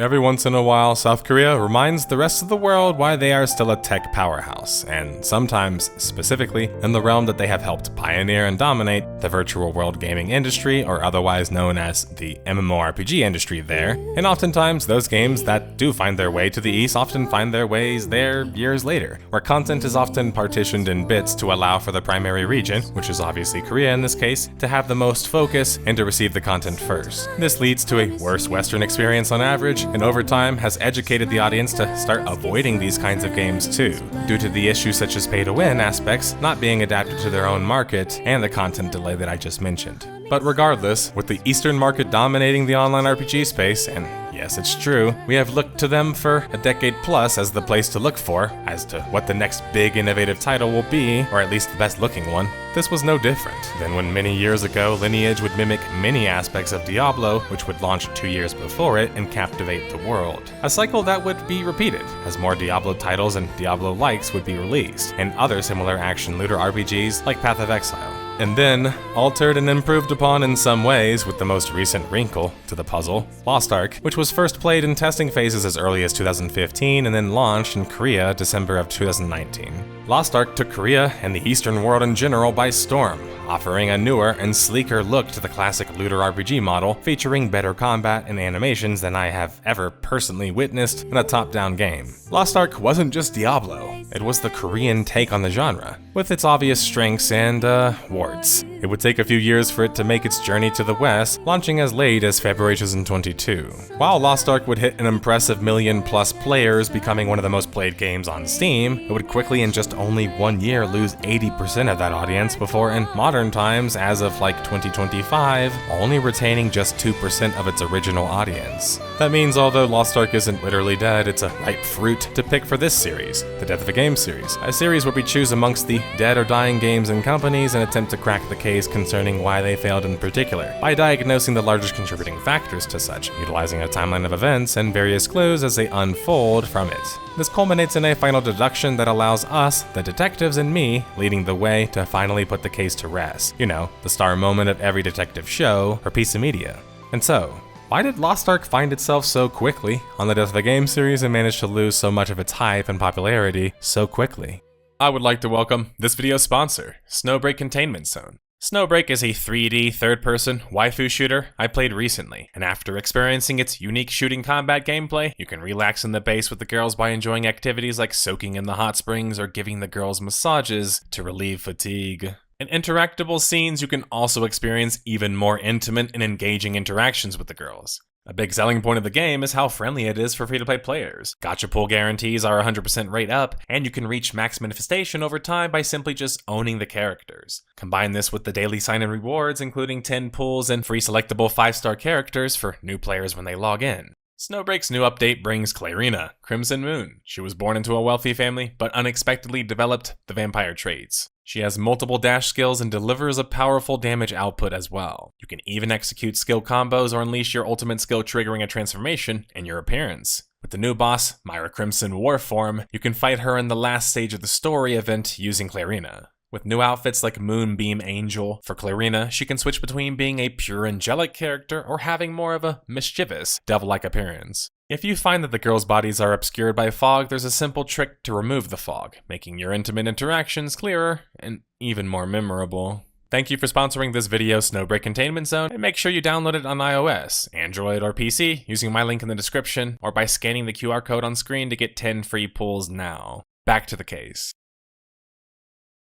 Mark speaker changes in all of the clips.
Speaker 1: Every once in a while, South Korea reminds the rest of the world why they are still a tech powerhouse, and sometimes, specifically, in the realm that they have helped pioneer and dominate, the virtual world gaming industry, or otherwise known as the MMORPG industry there. And oftentimes, those games that do find their way to the East often find their ways there years later, where content is often partitioned in bits to allow for the primary region, which is obviously Korea in this case, to have the most focus and to receive the content first. This leads to a worse Western experience on average, and over time has educated the audience to start avoiding these kinds of games too, due to the issues such as pay-to-win aspects not being adapted to their own market and the content delay that I just mentioned. But regardless, with the Eastern market dominating the online RPG space, and yes, it's true, we have looked to them for a decade plus as the place to look for, as to what the next big innovative title will be, or at least the best looking one. This was no different than when many years ago Lineage would mimic many aspects of Diablo, which would launch 2 years before it and captivate the world. A cycle that would be repeated, as more Diablo titles and Diablo-likes would be released, and other similar action looter RPGs like Path of Exile. And then, altered and improved upon in some ways with the most recent wrinkle to the puzzle, Lost Ark, which was first played in testing phases as early as 2015 and then launched in Korea December of 2019. Lost Ark took Korea and the Eastern world in general by storm, offering a newer and sleeker look to the classic looter RPG model, featuring better combat and animations than I have ever personally witnessed in a top-down game. Lost Ark wasn't just Diablo, it was the Korean take on the genre, with its obvious strengths and, warts. It would take a few years for it to make its journey to the West, launching as late as February 2022. While Lost Ark would hit an impressive million-plus players, becoming one of the most played games on Steam, it would quickly in just only 1 year lose 80% of that audience before, in modern times, as of like 2025, only retaining just 2% of its original audience. That means although Lost Ark isn't literally dead, it's a ripe fruit to pick for this series, the Death of a Game series, a series where we choose amongst the dead or dying games and companies and attempt to crack the case concerning why they failed in particular, by diagnosing the largest contributing factors to such, utilizing a timeline of events and various clues as they unfold from it. This culminates in a final deduction that allows us, the detectives and me, leading the way to finally put the case to rest. You know, the star moment of every detective show or piece of media. And so, why did Lost Ark find itself so quickly on the Death of a Game series and manage to lose so much of its hype and popularity so quickly? I would like to welcome this video's sponsor, Snowbreak Containment Zone. Snowbreak is a 3D third-person waifu shooter I played recently, and after experiencing its unique shooting combat gameplay, you can relax in the base with the girls by enjoying activities like soaking in the hot springs or giving the girls massages to relieve fatigue. In interactable scenes, you can also experience even more intimate and engaging interactions with the girls. A big selling point of the game is how friendly it is for free-to-play players. Gacha pull guarantees are 100% rate up, and you can reach max manifestation over time by simply just owning the characters. Combine this with the daily sign-in rewards, including 10 pulls and free selectable 5-star characters for new players when they log in. Snowbreak's new update brings Clarina, Crimson Moon. She was born into a wealthy family, but unexpectedly developed the vampire traits. She has multiple dash skills and delivers a powerful damage output as well. You can even execute skill combos or unleash your ultimate skill triggering a transformation in your appearance. With the new boss, Myra Crimson Warform, you can fight her in the last stage of the story event using Clarina. With new outfits like Moonbeam Angel, for Clarina, she can switch between being a pure angelic character or having more of a mischievous, devil-like appearance. If you find that the girls' bodies are obscured by fog, there's a simple trick to remove the fog, making your intimate interactions clearer and even more memorable. Thank you for sponsoring this video, Snowbreak Containment Zone, and make sure you download it on iOS, Android, or PC using my link in the description, or by scanning the QR code on screen to get 10 free pulls now. Back to the case.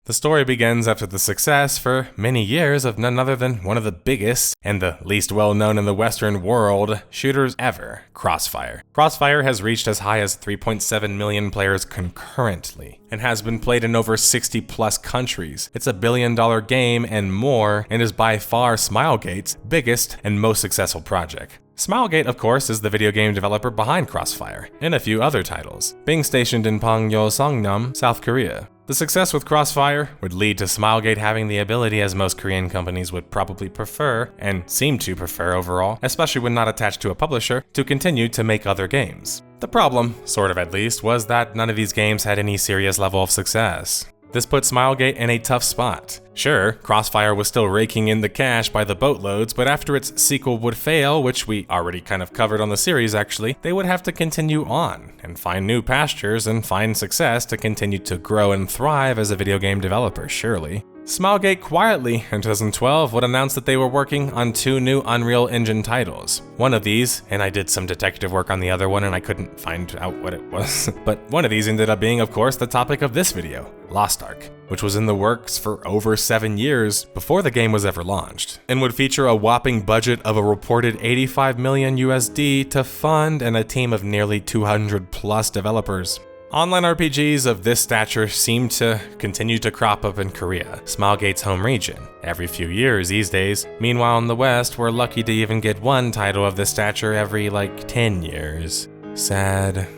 Speaker 1: The story begins after the success for many years of none other than one of the biggest and the least well-known in the Western world shooters ever, Crossfire. Crossfire has reached as high as 3.7 million players concurrently and has been played in over 60 plus countries. It's a billion-dollar game and more, and is by far Smilegate's biggest and most successful project. Smilegate, of course, is the video game developer behind Crossfire and a few other titles, being stationed in Pangyo, Songnam, South Korea. The success with Crossfire would lead to Smilegate having the ability, as most Korean companies would probably prefer, and seem to prefer overall, especially when not attached to a publisher, to continue to make other games. The problem, sort of at least, was that none of these games had any serious level of success. This put Smilegate in a tough spot. Sure, Crossfire was still raking in the cash by the boatloads, but after its sequel would fail, which we already kind of covered on the series actually, they would have to continue on and find new pastures and find success to continue to grow and thrive as a video game developer, surely. Smilegate quietly, in 2012, would announce that they were working on 2 new Unreal Engine titles. One of these, and I did some detective work on the other one and I couldn't find out what it was, but one of these ended up being, of course, the topic of this video, Lost Ark, which was in the works for over 7 years before the game was ever launched, and would feature a whopping budget of a reported 85 million USD to fund and a team of nearly 200 plus developers. Online RPGs of this stature seem to continue to crop up in Korea, Smilegate's home region, every few years these days. Meanwhile in the West, we're lucky to even get one title of this stature every 10 years. Sad.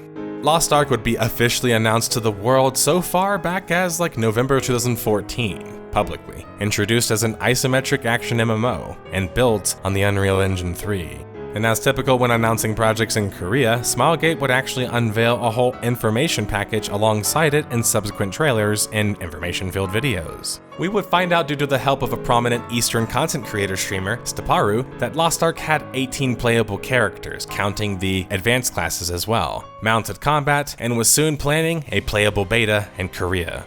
Speaker 1: Lost Ark would be officially announced to the world so far back as November 2014, publicly, introduced as an isometric action MMO, and built on the Unreal Engine 3. And as typical when announcing projects in Korea, Smilegate would actually unveil a whole information package alongside it in subsequent trailers and information-filled videos. We would find out due to the help of a prominent Eastern content creator streamer, Steparu, that Lost Ark had 18 playable characters, counting the advanced classes as well, mounted combat, and was soon planning a playable beta in Korea.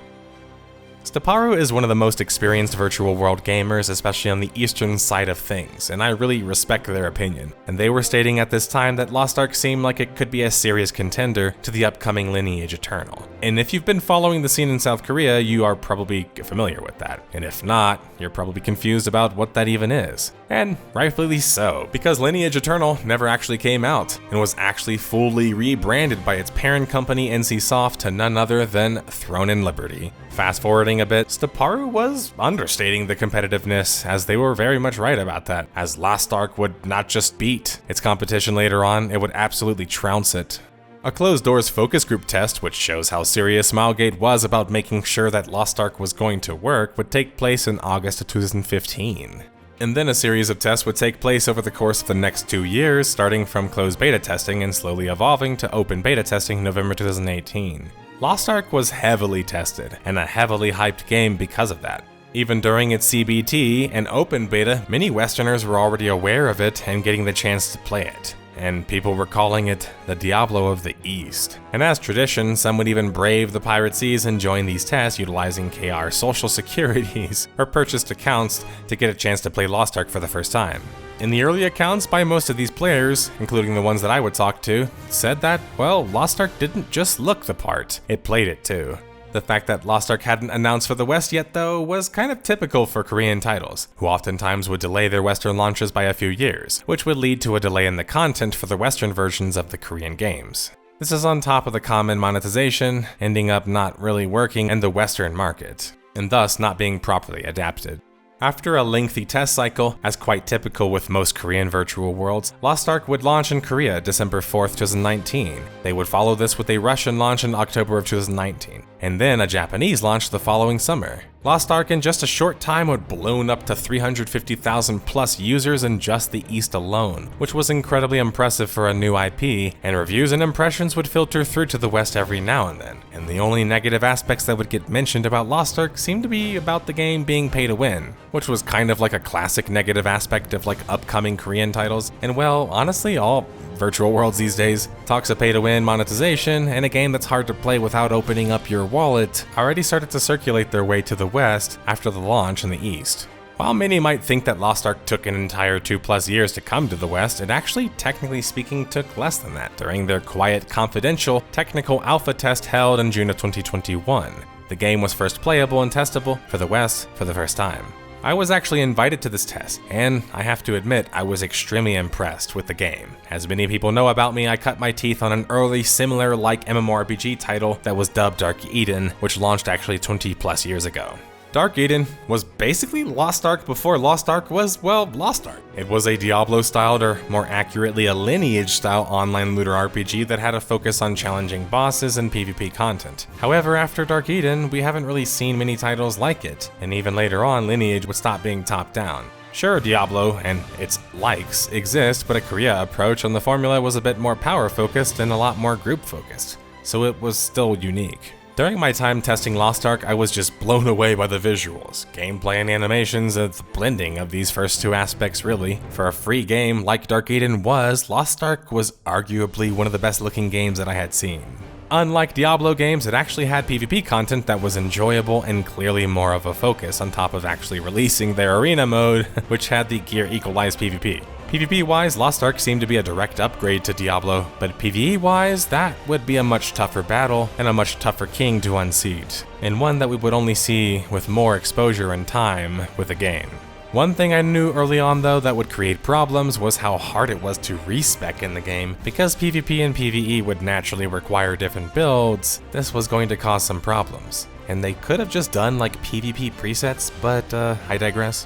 Speaker 1: Steparu is one of the most experienced virtual world gamers, especially on the eastern side of things, and I really respect their opinion. And they were stating at this time that Lost Ark seemed like it could be a serious contender to the upcoming Lineage Eternal. And if you've been following the scene in South Korea, you are probably familiar with that. And if not, you're probably confused about what that even is. And rightfully so, because Lineage Eternal never actually came out, and was actually fully rebranded by its parent company NCSoft to none other than Throne and Liberty. Fast forwarding a bit, Steparu was understating the competitiveness, as they were very much right about that, as Lost Ark would not just beat its competition later on, it would absolutely trounce it. A closed-doors focus group test, which shows how serious Smilegate was about making sure that Lost Ark was going to work, would take place in August of 2015. And then a series of tests would take place over the course of the next 2 years, starting from closed beta testing and slowly evolving to open beta testing in November 2018. Lost Ark was heavily tested, and a heavily hyped game because of that. Even during its CBT and open beta, many Westerners were already aware of it and getting the chance to play it, and people were calling it the Diablo of the East. And as tradition, some would even brave the pirate seas and join these tests utilizing KR social securities or purchased accounts to get a chance to play Lost Ark for the first time. In the early accounts by most of these players, including the ones that I would talk to, said that, well, Lost Ark didn't just look the part, it played it too. The fact that Lost Ark hadn't announced for the West yet though was kind of typical for Korean titles, who oftentimes would delay their Western launches by a few years, which would lead to a delay in the content for the Western versions of the Korean games. This is on top of the common monetization ending up not really working in the Western market, and thus not being properly adapted. After a lengthy test cycle, as quite typical with most Korean virtual worlds, Lost Ark would launch in Korea December 4th, 2019. They would follow this with a Russian launch in October of 2019, and then a Japanese launch the following summer. Lost Ark in just a short time would balloon up to 350,000 plus users in just the East alone, which was incredibly impressive for a new IP, and reviews and impressions would filter through to the West every now and then, and the only negative aspects that would get mentioned about Lost Ark seemed to be about the game being pay to win, which was kind of like a classic negative aspect of upcoming Korean titles, and well, honestly, all virtual worlds these days talks of pay-to-win monetization, and a game that's hard to play without opening up your wallet already started to circulate their way to the West after the launch in the East. While many might think that Lost Ark took an entire 2+ years to come to the West, it actually, technically speaking, took less than that during their quiet, confidential, technical alpha test held in June of 2021. The game was first playable and testable for the West for the first time. I was actually invited to this test, and I have to admit I was extremely impressed with the game. As many people know about me, I cut my teeth on an early similar-like MMORPG title that was dubbed Dark Eden, which launched actually 20+ years ago. Dark Eden was basically Lost Ark before Lost Ark was, well, Lost Ark. It was a Diablo-styled, or more accurately a Lineage-style online looter RPG that had a focus on challenging bosses and PvP content. However, after Dark Eden, we haven't really seen many titles like it, and even later on, Lineage would stop being top-down. Sure, Diablo and its likes exist, but a Korea approach on the formula was a bit more power-focused and a lot more group-focused, so it was still unique. During my time testing Lost Ark, I was just blown away by the visuals, gameplay and animations, and the blending of these first two aspects really. For a free game like Dark Eden was, Lost Ark was arguably one of the best looking games that I had seen. Unlike Diablo games, it actually had PvP content that was enjoyable and clearly more of a focus on top of actually releasing their arena mode, which had the gear equalized PvP. PvP-wise, Lost Ark seemed to be a direct upgrade to Diablo, but PvE-wise, that would be a much tougher battle and a much tougher king to unseat, and one that we would only see with more exposure and time with the game. One thing I knew early on though that would create problems was how hard it was to respec in the game. Because PvP and PvE would naturally require different builds, this was going to cause some problems. And they could have just done like PvP presets, but I digress.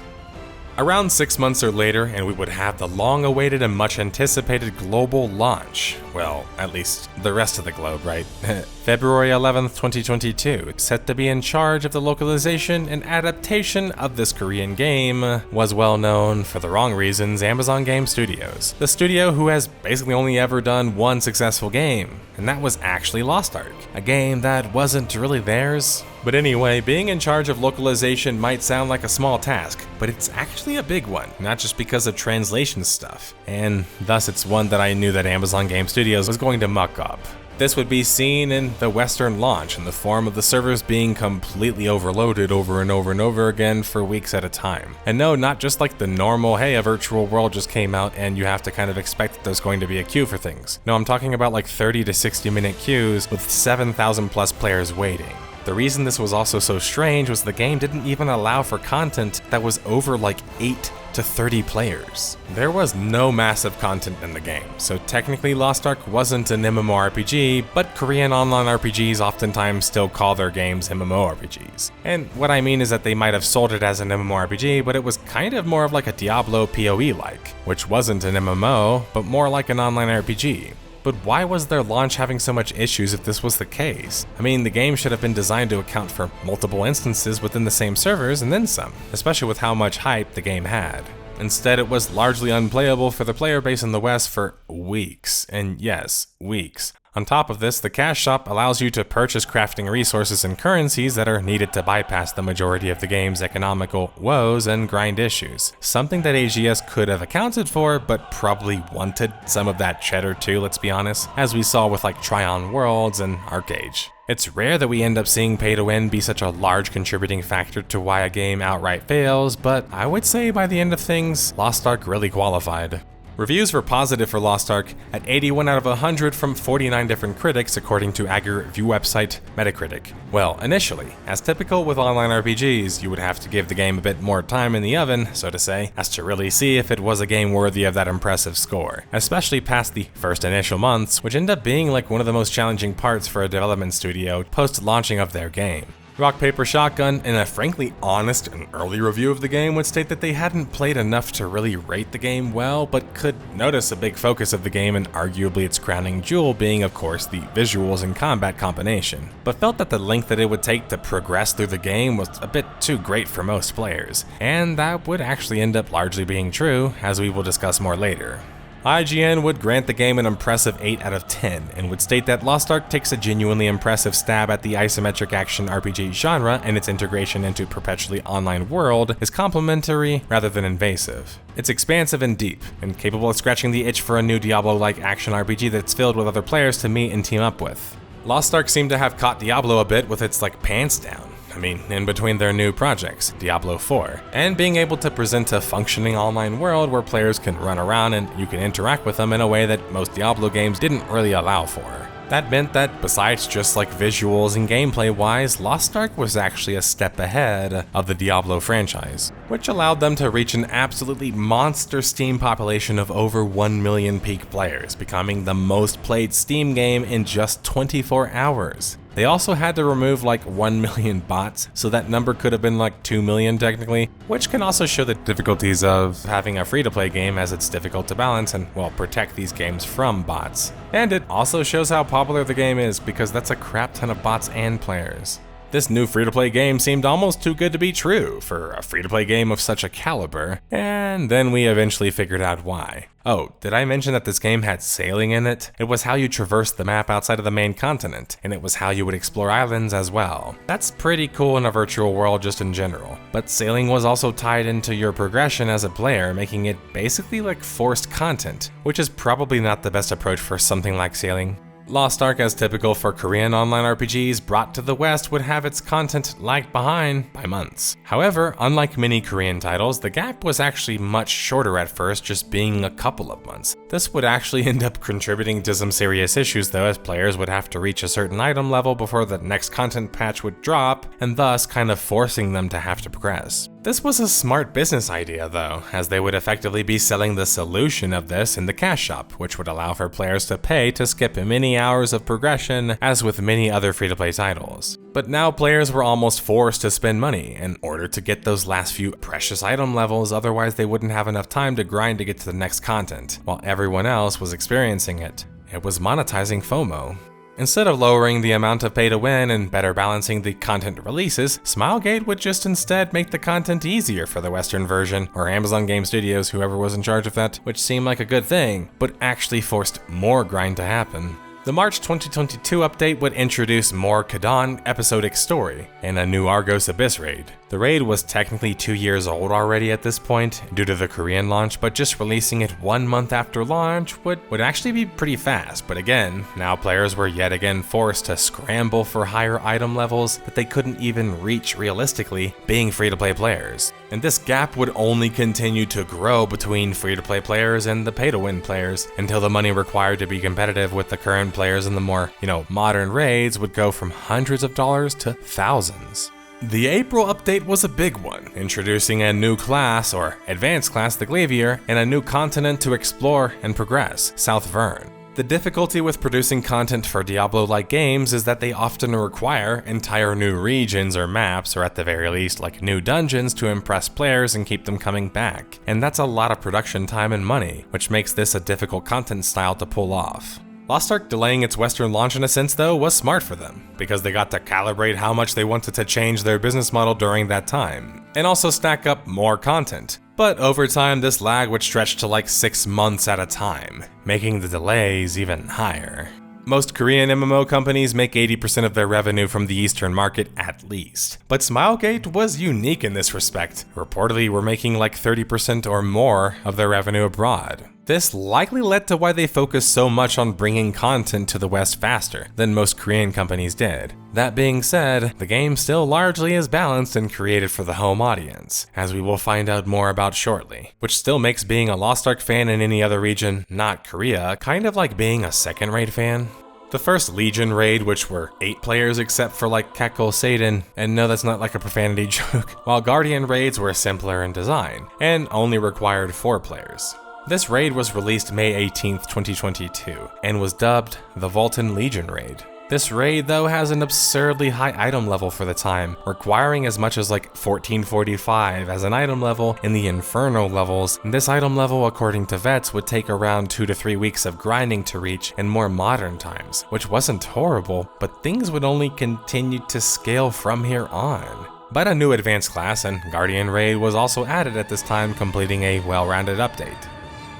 Speaker 1: Around 6 months or later, and we would have the long-awaited and much-anticipated global launch. Well, at least the rest of the globe, right? February 11th, 2022, set to be in charge of the localization and adaptation of this Korean game, was well known, for the wrong reasons, Amazon Game Studios. The studio who has basically only ever done one successful game, and that was actually Lost Ark, a game that wasn't really theirs. But anyway, being in charge of localization might sound like a small task, but it's actually a big one, not just because of translation stuff, and thus it's one that I knew that Amazon Game Studios was going to muck up. This would be seen in the Western launch in the form of the servers being completely overloaded over and over and over again for weeks at a time. And no, not just like the normal, hey, a virtual world just came out and you have to kind of expect that there's going to be a queue for things. No, I'm talking about like 30 to 60 minute queues with 7,000 plus players waiting. The reason this was also so strange was the game didn't even allow for content that was over like 8 to 30 players. There was no massive content in the game, so technically Lost Ark wasn't an MMORPG, but Korean online RPGs oftentimes still call their games MMORPGs. And what I mean is that they might have sold it as an MMORPG, but it was kind of more of like a Diablo PoE-like, which wasn't an MMO, but more like an online RPG. But why was their launch having so much issues if this was the case? I mean, the game should have been designed to account for multiple instances within the same servers and then some, especially with how much hype the game had. Instead, it was largely unplayable for the player base in the West for weeks, and yes, weeks. On top of this, the cash shop allows you to purchase crafting resources and currencies that are needed to bypass the majority of the game's economical woes and grind issues. Something that AGS could have accounted for, but probably wanted some of that cheddar too, let's be honest, as we saw with like Tryon Worlds and Arcade. It's rare that we end up seeing pay to win be such a large contributing factor to why a game outright fails, but I would say by the end of things, Lost Ark really qualified. Reviews were positive for Lost Ark at 81 out of 100 from 49 different critics according to aggregate review website Metacritic. Well, initially, as typical with online RPGs, you would have to give the game a bit more time in the oven, so to say, as to really see if it was a game worthy of that impressive score, especially past the first initial months, which end up being like one of the most challenging parts for a development studio post-launching of their game. Rock Paper Shotgun, in a frankly honest and early review of the game, would state that they hadn't played enough to really rate the game well, but could notice a big focus of the game and arguably its crowning jewel being, of course, the visuals and combat combination, but felt that the length that it would take to progress through the game was a bit too great for most players, and that would actually end up largely being true, as we will discuss more later. IGN would grant the game an impressive 8 out of 10, and would state that Lost Ark takes a genuinely impressive stab at the isometric action RPG genre, and its integration into a perpetually online world is complementary rather than invasive. It's expansive and deep, and capable of scratching the itch for a new Diablo-like action RPG that's filled with other players to meet and team up with. Lost Ark seemed to have caught Diablo a bit with its pants down. I mean, in between their new projects, Diablo 4, and being able to present a functioning online world where players can run around and you can interact with them in a way that most Diablo games didn't really allow for. That meant that besides just visuals and gameplay wise, Lost Ark was actually a step ahead of the Diablo franchise, which allowed them to reach an absolutely monster Steam population of over 1 million peak players, becoming the most played Steam game in just 24 hours. They also had to remove 1 million bots, so that number could have been 2 million technically, which can also show the difficulties of having a free-to-play game, as it's difficult to balance and, protect these games from bots. And it also shows how popular the game is, because that's a crap ton of bots and players. This new free-to-play game seemed almost too good to be true for a free-to-play game of such a caliber, and then we eventually figured out why. Oh, did I mention that this game had sailing in it? It was how you traversed the map outside of the main continent, and it was how you would explore islands as well. That's pretty cool in a virtual world just in general, but sailing was also tied into your progression as a player, making it basically like forced content, which is probably not the best approach for something like sailing. Lost Ark, as typical for Korean online RPGs brought to the West, would have its content lagged behind by months. However, unlike many Korean titles, the gap was actually much shorter at first, just being a couple of months. This would actually end up contributing to some serious issues though, as players would have to reach a certain item level before the next content patch would drop, and thus kind of forcing them to have to progress. This was a smart business idea though, as they would effectively be selling the solution of this in the cash shop, which would allow for players to pay to skip many hours of progression, as with many other free-to-play titles. But now players were almost forced to spend money in order to get those last few precious item levels, otherwise they wouldn't have enough time to grind to get to the next content, while everyone else was experiencing it. It was monetizing FOMO. Instead of lowering the amount of pay to win and better balancing the content releases, Smilegate would just instead make the content easier for the Western version, or Amazon Game Studios, whoever was in charge of that, which seemed like a good thing, but actually forced more grind to happen. The March 2022 update would introduce more Kadan episodic story and a new Argos Abyss raid. The raid was technically 2 years old already at this point due to the Korean launch, but just releasing it 1 month after launch would actually be pretty fast. But again, now players were yet again forced to scramble for higher item levels that they couldn't even reach realistically, being free-to-play players. And this gap would only continue to grow between free-to-play players and the pay-to-win players until the money required to be competitive with the current players in the more, modern raids would go from hundreds of dollars to thousands. The April update was a big one, introducing a new class, or advanced class, the Glavier, and a new continent to explore and progress, South Vern. The difficulty with producing content for Diablo-like games is that they often require entire new regions or maps, or at the very least, like new dungeons to impress players and keep them coming back. And that's a lot of production time and money, which makes this a difficult content style to pull off. Lost Ark delaying its Western launch in a sense though was smart for them, because they got to calibrate how much they wanted to change their business model during that time, and also stack up more content. But over time, this lag would stretch to like 6 months at a time, making the delays even higher. Most Korean MMO companies make 80% of their revenue from the Eastern market at least, but Smilegate was unique in this respect. Reportedly, were making like 30% or more of their revenue abroad. This likely led to why they focused so much on bringing content to the West faster than most Korean companies did. That being said, the game still largely is balanced and created for the home audience, as we will find out more about shortly, which still makes being a Lost Ark fan in any other region, not Korea, kind of like being a second-rate fan. The first Legion raid, which were 8 players except for like Kekko Satan, and no, that's not like a profanity joke, while Guardian raids were simpler in design, and only required 4 players. This raid was released May 18th, 2022, and was dubbed the Vultan Legion raid. This raid though has an absurdly high item level for the time, requiring as much as like 1445 as an item level in the Inferno levels, and this item level according to vets would take around 2 to 3 weeks of grinding to reach in more modern times, which wasn't horrible, but things would only continue to scale from here on. But a new advanced class and Guardian raid was also added at this time, completing a well-rounded update.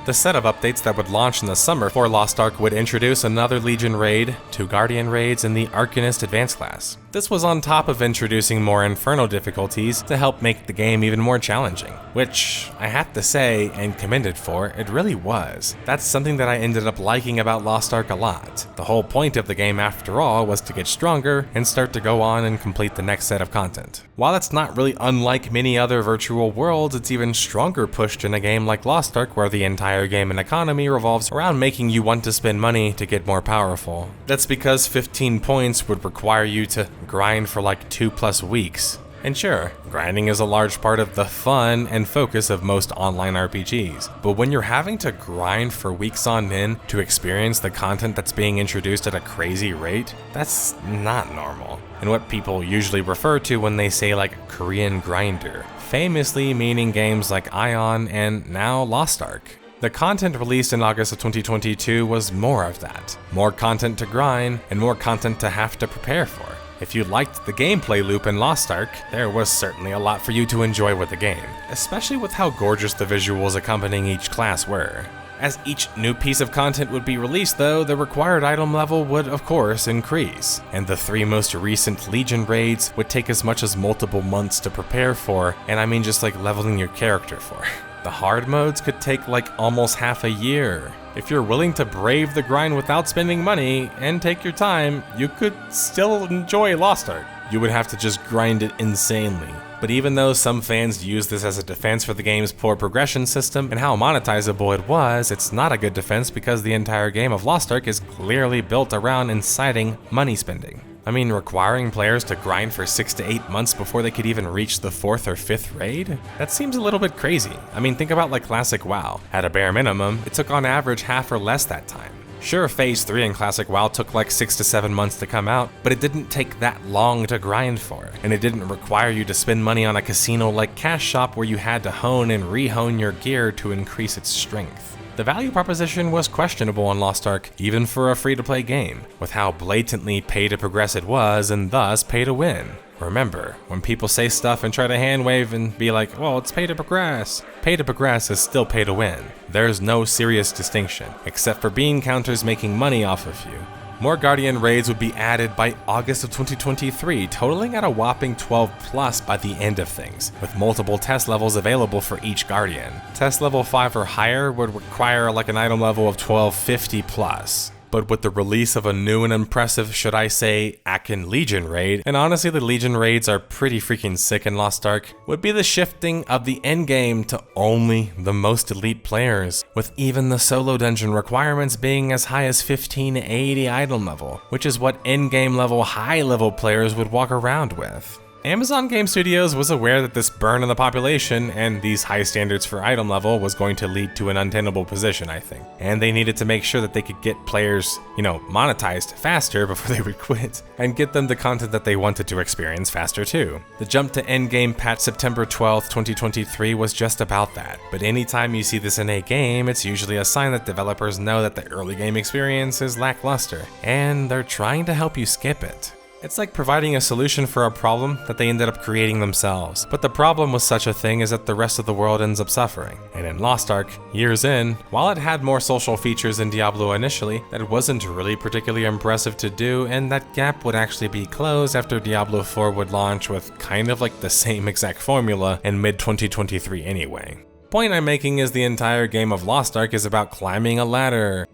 Speaker 1: The set of updates that would launch in the summer for Lost Ark would introduce another Legion raid, 2 Guardian raids, and the Arcanist Advanced class. This was on top of introducing more Inferno difficulties to help make the game even more challenging, which I have to say and commend it for, it really was. That's something that I ended up liking about Lost Ark a lot. The whole point of the game after all was to get stronger and start to go on and complete the next set of content. While it's not really unlike many other virtual worlds, it's even stronger pushed in a game like Lost Ark where the entire game and economy revolves around making you want to spend money to get more powerful. That's because 15 points would require you to grind for like 2+ weeks. And sure, grinding is a large part of the fun and focus of most online RPGs, but when you're having to grind for weeks on end to experience the content that's being introduced at a crazy rate, that's not normal. And what people usually refer to when they say like Korean grinder, famously meaning games like Ion and now Lost Ark. The content released in August of 2022 was more of that. More content to grind and more content to have to prepare for. If you liked the gameplay loop in Lost Ark, there was certainly a lot for you to enjoy with the game, especially with how gorgeous the visuals accompanying each class were. As each new piece of content would be released though, the required item level would of course increase, and the 3 most recent Legion raids would take as much as multiple months to prepare for, and I mean just like leveling your character for. The hard modes could take like almost half a year. If you're willing to brave the grind without spending money and take your time, you could still enjoy Lost Ark. You would have to just grind it insanely. But even though some fans use this as a defense for the game's poor progression system and how monetizable it was, it's not a good defense because the entire game of Lost Ark is clearly built around inciting money spending. I mean, requiring players to grind for 6 to 8 months before they could even reach the 4th or 5th raid? That seems a little bit crazy. I mean, think about like Classic WoW. At a bare minimum, it took on average half or less that time. Sure, Phase 3 in Classic WoW took like 6 to 7 months to come out, but it didn't take that long to grind for, and it didn't require you to spend money on a casino like Cash Shop where you had to hone and re-hone your gear to increase its strength. The value proposition was questionable on Lost Ark, even for a free-to-play game, with how blatantly pay-to-progress it was and thus pay-to-win. Remember, when people say stuff and try to hand-wave and be like, well, it's pay-to-progress is still pay-to-win. There's no serious distinction, except for bean counters making money off of you. More Guardian raids would be added by August of 2023, totaling at a whopping 12 plus by the end of things, with multiple test levels available for each Guardian. Test level 5 or higher would require like an item level of 1250 plus. But with the release of a new and impressive, should I say, Akin Legion raid, and honestly the Legion raids are pretty freaking sick in Lost Ark, would be the shifting of the endgame to only the most elite players, with even the solo dungeon requirements being as high as 1580 item level, which is what endgame level high level players would walk around with. Amazon Game Studios was aware that this burn in the population and these high standards for item level was going to lead to an untenable position, I think. And they needed to make sure that they could get players, monetized faster before they would quit, and get them the content that they wanted to experience faster too. The jump to endgame patch September 12th, 2023 was just about that. But anytime you see this in a game, it's usually a sign that developers know that the early game experience is lackluster, and they're trying to help you skip it. It's like providing a solution for a problem that they ended up creating themselves. But the problem with such a thing is that the rest of the world ends up suffering. And in Lost Ark, years in, while it had more social features than Diablo initially, that wasn't really particularly impressive to do, and that gap would actually be closed after Diablo 4 would launch with kind of like the same exact formula in mid-2023 anyway. Point I'm making is the entire game of Lost Ark is about climbing a ladder.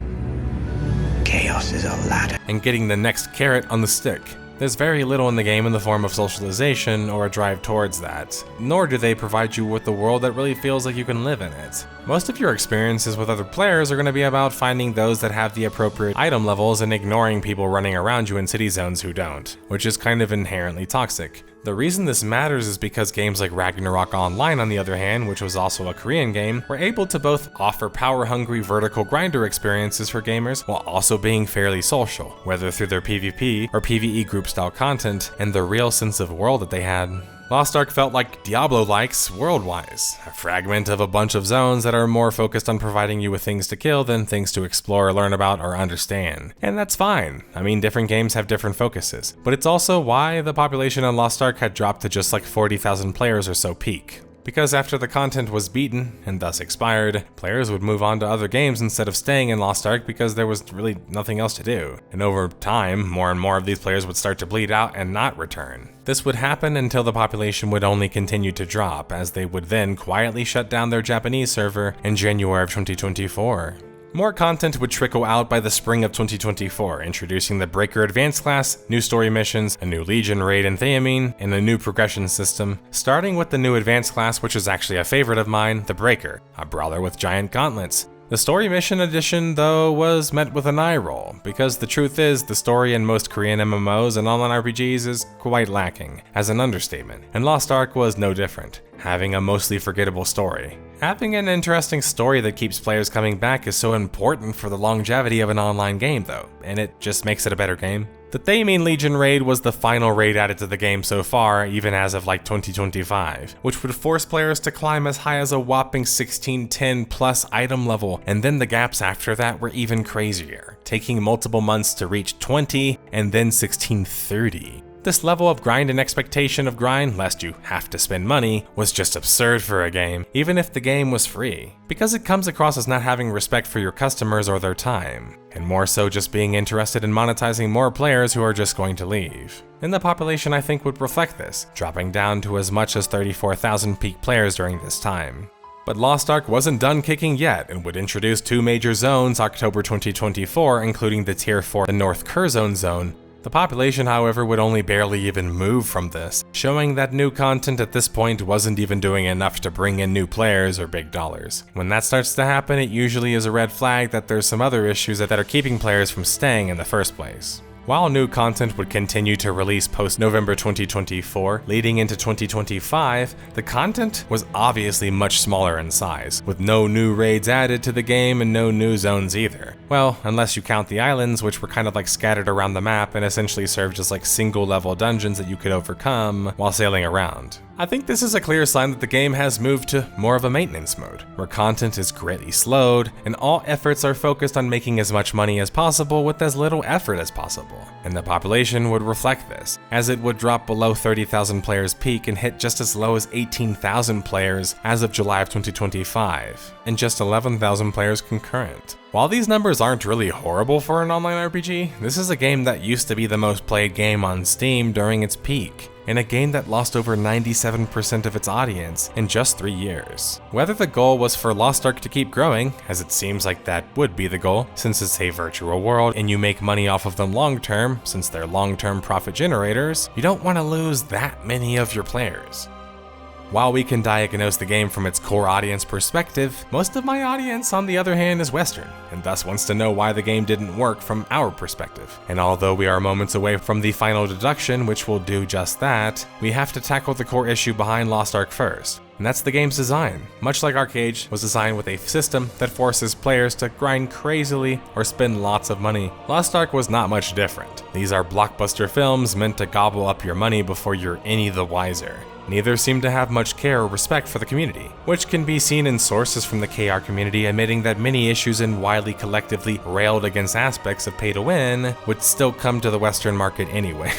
Speaker 2: Chaos is a ladder.
Speaker 1: And getting the next carrot on the stick. There's very little in the game in the form of socialization or a drive towards that, nor do they provide you with a world that really feels like you can live in it. Most of your experiences with other players are going to be about finding those that have the appropriate item levels and ignoring people running around you in city zones who don't, which is kind of inherently toxic. The reason this matters is because games like Ragnarok Online, on the other hand, which was also a Korean game, were able to both offer power-hungry vertical grinder experiences for gamers while also being fairly social, whether through their PvP or PvE group-style content and the real sense of world that they had. Lost Ark felt like Diablo likes world-wise, a fragment of a bunch of zones that are more focused on providing you with things to kill than things to explore, learn about, or understand. And that's fine. I mean, different games have different focuses. But it's also why the population on Lost Ark had dropped to just like 40,000 players or so peak. Because after the content was beaten, and thus expired, players would move on to other games instead of staying in Lost Ark because there was really nothing else to do. And over time, more and more of these players would start to bleed out and not return. This would happen until the population would only continue to drop, as they would then quietly shut down their Japanese server in January of 2024. More content would trickle out by the spring of 2024, introducing the Breaker Advanced class, new story missions, a new Legion raid in Theamine, and a new progression system, starting with the new Advanced class, which is actually a favorite of mine, the Breaker, a brawler with giant gauntlets. The story mission edition, though, was met with an eye roll, because the truth is, the story in most Korean MMOs and online RPGs is quite lacking, as an understatement, and Lost Ark was no different, having a mostly forgettable story. Having an interesting story that keeps players coming back is so important for the longevity of an online game, though, and it just makes it a better game. The Theamine Legion raid was the final raid added to the game so far, even as of like 2025, which would force players to climb as high as a whopping 1610 plus item level, and then the gaps after that were even crazier, taking multiple months to reach 20 and then 1630. This level of grind and expectation of grind, lest you have to spend money, was just absurd for a game, even if the game was free, because it comes across as not having respect for your customers or their time, and more so just being interested in monetizing more players who are just going to leave. And the population, I think, would reflect this, dropping down to as much as 34,000 peak players during this time. But Lost Ark wasn't done kicking yet and would introduce 2 major zones October 2024, including the Tier 4 the North Curzon zone. The population, however, would only barely even move from this, showing that new content at this point wasn't even doing enough to bring in new players or big dollars. When that starts to happen, it usually is a red flag that there's some other issues that are keeping players from staying in the first place. While new content would continue to release post-November 2024, leading into 2025, the content was obviously much smaller in size, with no new raids added to the game and no new zones either. Well, unless you count the islands, which were kind of like scattered around the map and essentially served as like single-level dungeons that you could overcome while sailing around. I think this is a clear sign that the game has moved to more of a maintenance mode, where content is greatly slowed, and all efforts are focused on making as much money as possible with as little effort as possible. And the population would reflect this, as it would drop below 30,000 players peak and hit just as low as 18,000 players as of July of 2025, and just 11,000 players concurrent. While these numbers aren't really horrible for an online RPG, this is a game that used to be the most played game on Steam during its peak, and a game that lost over 97% of its audience in just 3 years. Whether the goal was for Lost Ark to keep growing, as it seems like that would be the goal, since it's a virtual world and you make money off of them long term, since they're long-term profit generators, you don't want to lose that many of your players. While we can diagnose the game from its core audience perspective, most of my audience, on the other hand, is Western, and thus wants to know why the game didn't work from our perspective. And although we are moments away from the final deduction, which will do just that, we have to tackle the core issue behind Lost Ark first. And that's the game's design. Much like Arcade was designed with a system that forces players to grind crazily or spend lots of money, Lost Ark was not much different. These are blockbuster films meant to gobble up your money before you're any the wiser. Neither seem to have much care or respect for the community, which can be seen in sources from the KR community admitting that many issues and widely collectively railed against aspects of pay-to-win would still come to the Western market anyway.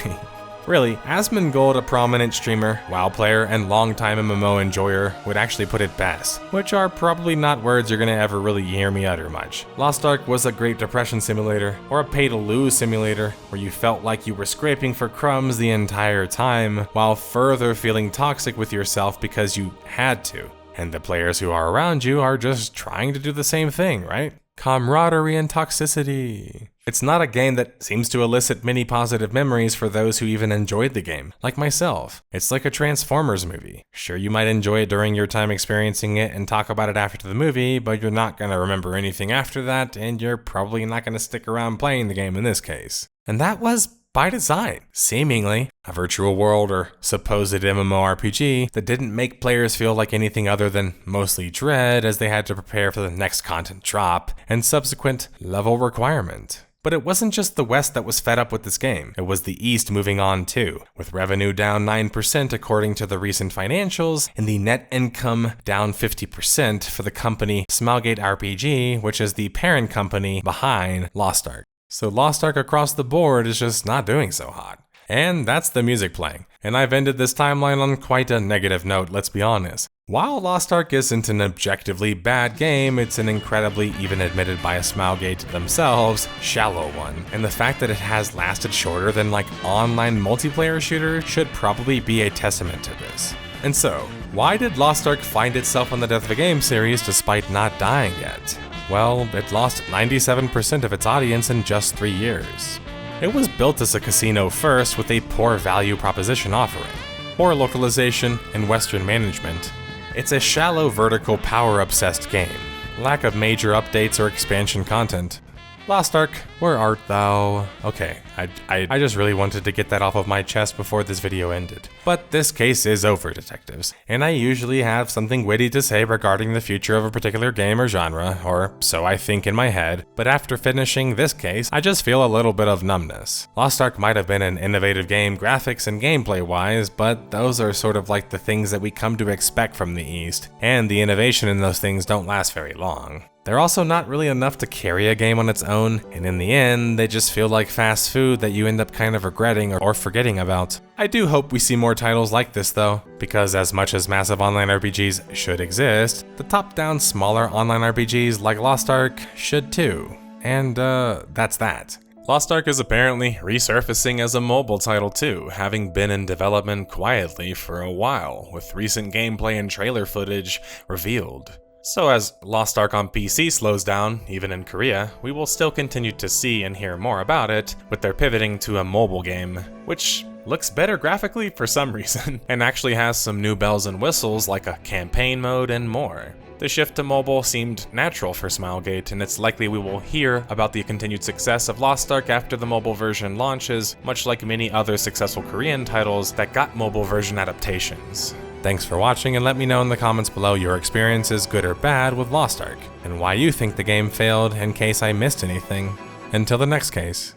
Speaker 1: Really, Asmongold, a prominent streamer, WoW player, and longtime MMO enjoyer, would actually put it best, which are probably not words you're gonna ever really hear me utter much. Lost Ark was a Great Depression simulator, or a pay-to-lose simulator, where you felt like you were scraping for crumbs the entire time, while further feeling toxic with yourself because you had to. And the players who are around you are just trying to do the same thing, right? Camaraderie and toxicity. It's not a game that seems to elicit many positive memories for those who even enjoyed the game, like myself. It's like a Transformers movie. Sure, you might enjoy it during your time experiencing it and talk about it after the movie, but you're not going to remember anything after that, and you're probably not going to stick around playing the game in this case. And that was by design, seemingly a virtual world or supposed MMORPG that didn't make players feel like anything other than mostly dread as they had to prepare for the next content drop and subsequent level requirement. But it wasn't just the West that was fed up with this game, it was the East moving on too, with revenue down 9% according to the recent financials, and the net income down 50% for the company Smilegate RPG, which is the parent company behind Lost Ark. So Lost Ark across the board is just not doing so hot. And that's the music playing. And I've ended this timeline on quite a negative note, let's be honest. While Lost Ark isn't an objectively bad game, it's an incredibly, even admitted by Smilegate themselves, shallow one. And the fact that it has lasted shorter than like online multiplayer shooter should probably be a testament to this. And so, why did Lost Ark find itself on the Death of a Game series despite not dying yet? Well, it lost 97% of its audience in just 3 years. It was built as a casino first with a poor value proposition offering, poor localization, and Western management. It's a shallow vertical power-obsessed game, lack of major updates or expansion content. Lost Ark, where art thou? Okay, I just really wanted to get that off of my chest before this video ended. But this case is over, detectives, and I usually have something witty to say regarding the future of a particular game or genre, or so I think in my head, but after finishing this case, I just feel a little bit of numbness. Lost Ark might have been an innovative game graphics and gameplay-wise, but those are sort of like the things that we come to expect from the East, and the innovation in those things don't last very long. They're also not really enough to carry a game on its own, and in the end, they just feel like fast food that you end up kind of regretting or forgetting about. I do hope we see more titles like this though, because as much as massive online RPGs should exist, the top-down smaller online RPGs like Lost Ark should too. And that's that. Lost Ark is apparently resurfacing as a mobile title too, having been in development quietly for a while, with recent gameplay and trailer footage revealed. So as Lost Ark on PC slows down, even in Korea, we will still continue to see and hear more about it, with their pivoting to a mobile game, which looks better graphically for some reason, and actually has some new bells and whistles like a campaign mode and more. The shift to mobile seemed natural for Smilegate, and it's likely we will hear about the continued success of Lost Ark after the mobile version launches, much like many other successful Korean titles that got mobile version adaptations. Thanks for watching, and let me know in the comments below your experiences, good or bad, with Lost Ark, and why you think the game failed in case I missed anything. Until the next case.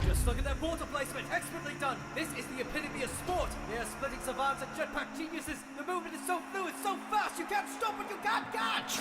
Speaker 3: Just look at that water placement, expertly done. This is the epitome of sport. They are splitting savants and jetpack geniuses. The movement is so fluid, so fast, you can't stop what you can't catch.